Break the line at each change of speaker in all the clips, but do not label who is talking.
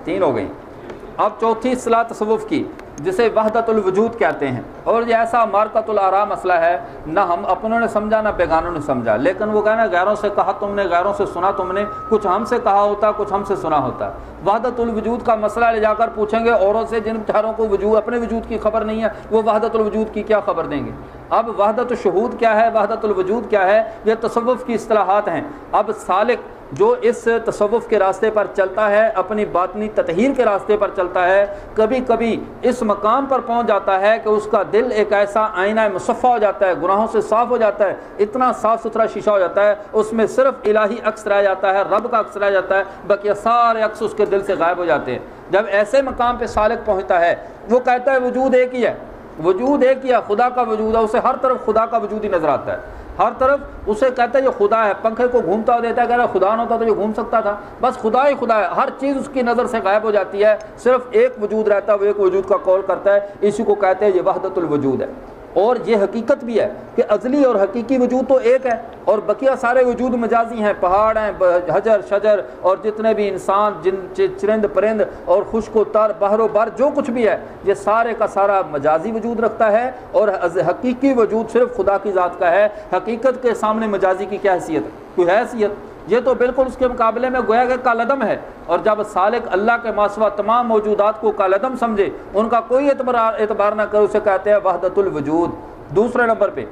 3 हो गई। अब चौथी इस्तिलाह तसव्वुफ़ की जिसे वहदतुल वजूद कहते हैं, और ये ऐसा मारकतुल आरा मसला है, ना हम अपनों ने समझा ना बेगानों ने समझा। लेकिन वो कहना गैरों से कहा तुमने, गैरों से सुना तुमने, कुछ हमसे कहा होता कुछ हमसे सुना होता। वहदतुल वजूद का मसला ले जाकर पूछेंगे औरों से जिन बेचारों को वजूद अपने वजूद की खबर नहीं है, वो वहदतुल वजूद की क्या खबर देंगे। अब वहदतुल शुहूद क्या है, वहदतुल वजूद क्या है, ये तसव्वुफ़ की इस्तिलाहात हैं। अब सालिक जो इस तसव्वुफ़ के रास्ते पर चलता है, अपनी बातनी ततहीर के रास्ते पर चलता है, कभी कभी इस मकाम पर पहुंच जाता है कि उसका दिल एक ऐसा आईना मुसफ़ा हो जाता है, गुनाहों से साफ़ हो जाता है, इतना साफ़ सुथरा शीशा हो जाता है, उसमें सिर्फ इलाही अक्स रह जाता है, रब का अक्स रह जाता है, बाकी सारे अक्स उसके दिल से गायब हो जाते हैं। जब ऐसे मकाम पर सालिक पहुँचता है, वो कहता है वजूद एक ही है, वजूद एक ही है, खुदा का वजूद है, उसे हर तरफ खुदा का वजूद ही नज़र आता है, हर तरफ उसे कहता है ये खुदा है। पंखे को घूमता हुआ देता है, कह रहा खुदा न होता तो ये घूम सकता था, बस खुदा ही खुदा है, हर चीज़ उसकी नज़र से गायब हो जाती है, सिर्फ एक वजूद रहता है, वो एक वजूद का कौल करता है, इसी को कहते हैं ये वहदतुल वजूद है। और ये हकीकत भी है कि अज़ली और हकीकी वजूद तो एक है, और बकिया सारे वजूद मजाजी हैं, पहाड़ हैं, हजर शजर और जितने भी इंसान जिन चरिंद परिंद और खुश्क व तर बहरो बर जो कुछ भी है, ये सारे का सारा मजाजी वजूद रखता है, और हकीकी वजूद सिर्फ खुदा की ज़ात का है। हकीकत के सामने मजाजी की क्या हैसियत है, कोई हैसियत, ये तो बिल्कुल उसके मुकाबले में गोया कि कालदम है। और जब सालिक अल्लाह के मासवा तमाम मौजूदात को कालदम समझे, उनका कोई एतबार ना करे, उसे कहते हैं वहदतुल वजूद। दूसरे नंबर पे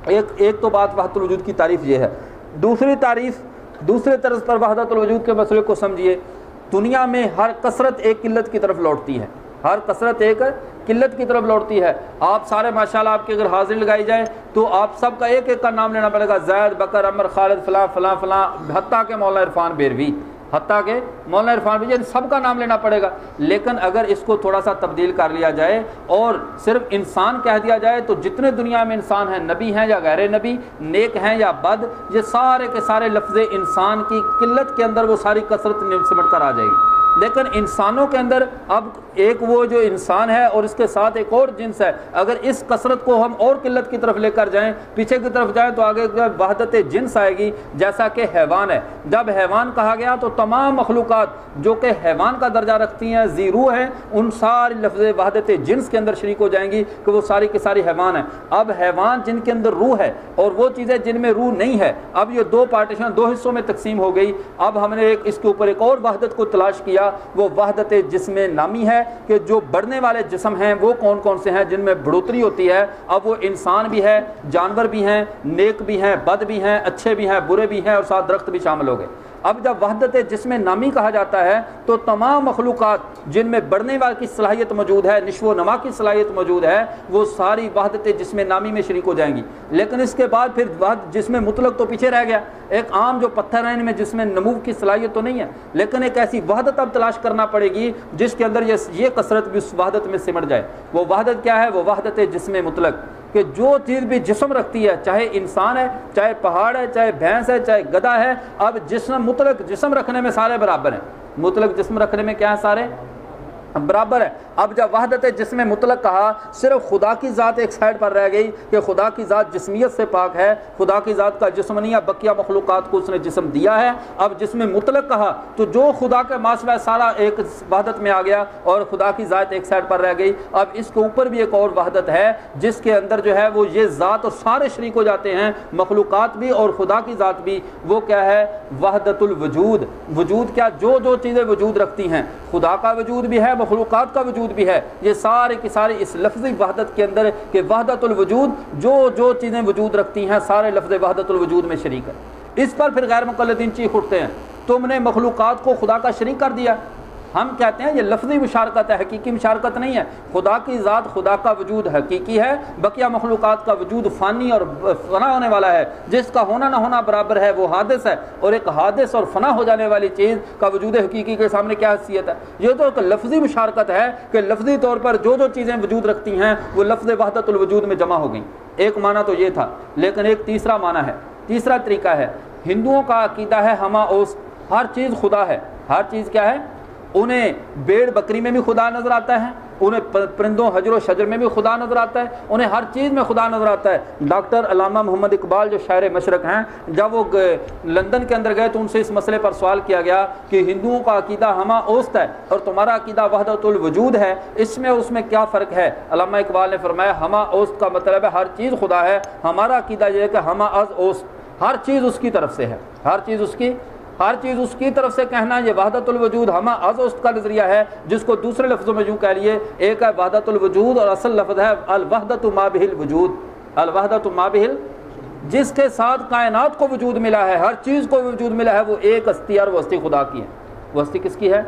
एक तो बात वहदतुल वजूद की तारीफ़ ये है। दूसरी तारीफ़, दूसरे तर्ज पर वहदतुल वजूद के मसले को समझिए। दुनिया में हर कसरत एक किल्लत की तरफ लौटती है, हर कसरत एक किल्लत की तरफ लौटती है। आप सारे माशाल्लाह आपकी अगर हाजिरी लगाई जाए तो आप सबका एक एक का नाम लेना पड़ेगा, जैद बकर अमर खालिद फ़लाँ फ़लाँ फ़लाँ, हत्ता के मौलाना इरफान बेरवी, हत्ता के मौलाना इरफान बेरवी, सबका नाम लेना पड़ेगा। लेकिन अगर इसको थोड़ा सा तब्दील कर लिया जाए और सिर्फ इंसान कह दिया जाए तो जितने दुनिया में इंसान हैं, नबी हैं या गैर नबी, नेक हैं या बद, ये सारे के सारे लफ्ज़े इंसान की किल्लत के अंदर वो सारी कसरत सिमट कर आ जाएगी। लेकिन इंसानों के अंदर अब एक वो जो इंसान है और इसके साथ एक और जिन्स है, अगर इस कसरत को हम और किल्लत की तरफ लेकर जाएं, पीछे की तरफ जाएं, तो आगे वहदत जिन्स आएगी, जैसा कि हैवान है। जब हैवान कहा गया तो तमाम मखलूक़ात जो कि हैवान का दर्जा रखती हैं, ज़ीरू हैं, उन सारी लफ्ज़ वहदत जिन्स के अंदर शरीक हो जाएंगी कि वो सारी की सारी हैवान है। अब हैवान जिनके अंदर रूह है और वो चीज़ें जिनमें रूह नहीं है, अब ये दो पार्टीशन, दो हिस्सों में तकसीम हो गई। अब हमने इसके ऊपर एक और वहदत को तलाश किया, वो वहदत जिस्म नामी है कि जो बढ़ने वाले जिस्म हैं वो कौन कौन से हैं जिनमें बढ़ोतरी होती है। अब वो इंसान भी है, जानवर भी हैं, नेक भी हैं, बद भी हैं, अच्छे भी हैं, बुरे भी हैं, और साथ दरख्त भी शामिल हो गए। अब जब वहदत जिस्म नामी कहा जाता है तो तमाम मखलूक़ात जिनमें बढ़ने वाली की सलाहियत मौजूद है, निश्व नमा की सलाहियत मौजूद है, वो सारी वहदत जिस्म नामी में शरीक हो जाएंगी। लेकिन इसके बाद फिर जिस्म मुतलक तो पीछे रह गया। एक आम जो पत्थर है इनमें जिसमें नमूव की सलाहियत तो नहीं है, लेकिन एक ऐसी वहदत अब तलाश करना पड़ेगी जिसके अंदर ये कसरत भी उस वहदत में सिमट जाए। वो वहदत क्या है? वो वहदत जिस्म मुतलक, कि जो चीज़ भी जिस्म रखती है, चाहे इंसान है, चाहे पहाड़ है, चाहे भैंस है, चाहे गधा है, अब जिस्म मुतलक जिस्म रखने में सारे बराबर हैं। मुतलक जिस्म रखने में क्या है? सारे बराबर है। अब जब वहदत जिस्म मुतलक कहा, सिर्फ खुदा की ज़ात एक साइड पर रह गई कि खुदा की ज़ात जिस्मियत से पाक है, खुदा की ज़ात का जिस्म नहीं है, बकिया मखलूक़ात को उसने जिस्म दिया है। अब जिस्म मुतलक कहा तो जो खुदा के मासवा सारा एक वहदत में आ गया और खुदा की ज़ात एक साइड पर रह गई। अब इसके ऊपर भी एक और वहदत है जिसके अंदर जो है वो ये ज़ात और सारे शरीक हो जाते हैं, मखलूक़ात भी और खुदा की ज़ात भी। वो क्या है? वहदतुल वजूद। वजूद क्या? जो जो चीज़ें वजूद रखती हैं, खुदा का वजूद भी है, मखलूक़ात का वजूद भी है, ये सारे की सारी इस लफ्ज़ी वहदत के अंदर कि वहदतुल वजूद, जो जो चीज़ें वजूद रखती हैं सारे लफ्ज़ वहदतुल वजूद में शरीक है। इस पर फिर गैर मुक़ल्लिदीन चीख उठते हैं, तुमने मखलूक़ात को खुदा का शरीक कर दिया। हम कहते हैं ये लफ्ज़ी मुशारकत है, हकीकी मुशारकत नहीं है। खुदा की ज़ात, खुदा का वजूद हकीकी है, बकिया मखलूक़ात का वजूद फ़ानी और फ़ना होने वाला है, जिसका होना ना होना बराबर है, वो हादिस है। और एक हादिस और फ़ना हो जाने वाली चीज़ का वजूद हकीकी के सामने क्या हैसियत है? ये तो एक लफ्ज़ी मुशारकत है कि लफ्ज़ी तौर पर जो जो चीज़ें वजूद रखती हैं वो लफ्ज़ वहदतुल वजूद में जमा हो गई। एक माना तो ये था, लेकिन एक तीसरा माना है, तीसरा तरीका है। हिंदुओं का अकीदा है हमा ओस, हर चीज़ खुदा है। हर चीज़ क्या है? उन्हें भेड़ बकरी में भी खुदा नज़र आता है, انہیں پرندوں حجر و شجر میں بھی خدا نظر آتا ہے, انہیں ہر چیز میں خدا نظر آتا ہے. ڈاکٹر علامہ محمد اقبال جو شاعر مشرق ہیں, جب وہ لندن کے اندر گئے تو ان سے اس مسئلے پر سوال کیا گیا کہ ہندوؤں کا عقیدہ ہمہ اوست ہے اور تمہارا عقیدہ وحدت الوجود ہے, اس میں کیا فرق ہے؟ علامہ اقبال نے فرمایا ہمہ اوست کا مطلب ہے ہر چیز خدا ہے, ہمارا عقیدہ یہ ہے کہ ہمہ از اوست, ہر چیز اس کی طرف سے ہے, ہر چیز اس کی طرف سے کہنا یہ وحدت الوجود ہمہ از اوست کا نظریہ ہے, جس کو دوسرے لفظوں میں یوں کہہ لیے, ایک ہے وحدت الوجود اور اصل لفظ ہے الوحدت ما بہ الوجود, الوحدت ما بہ جس کے ساتھ کائنات کو وجود ملا ہے, ہر چیز کو وجود ملا ہے, وہ ایک ہستی ہے اور وہ ہستی خدا کی ہے. وہ ہستی کس کی ہے؟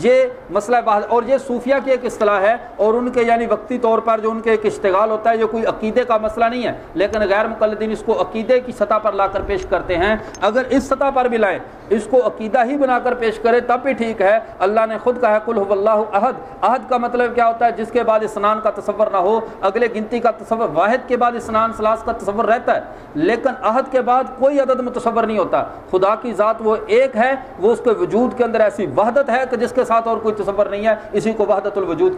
یہ مسئلہ اور یہ صوفیہ کی ایک اصطلاح ہے, اور ان کے یعنی وقتی طور پر جو ان کے ایک اشتغال ہوتا ہے, یہ کوئی عقیدے کا مسئلہ نہیں ہے, لیکن غیر مقلدین اس کو عقیدے کی سطح پر لا کر پیش کرتے ہیں. اگر اس سطح پر بھی لائیں, اس کو عقیدہ ہی بنا کر پیش کرے تب بھی ٹھیک ہے. اللہ نے خود کہا قل هو اللہ احد, احد کا مطلب کیا ہوتا ہے؟ جس کے بعد اسنان کا تصور نہ ہو, اگلے گنتی کا تصور, واحد کے بعد اسنان ثلاث کا تصور رہتا ہے, لیکن احد کے بعد کوئی عدد متصور نہیں ہوتا. خدا کی ذات وہ ایک ہے, وہ اس کے وجود کے اندر ایسی وحدت ہے کہ جس کے ساتھ اور کوئی تصور نہیں ہے, اسی کو وحدت الوجود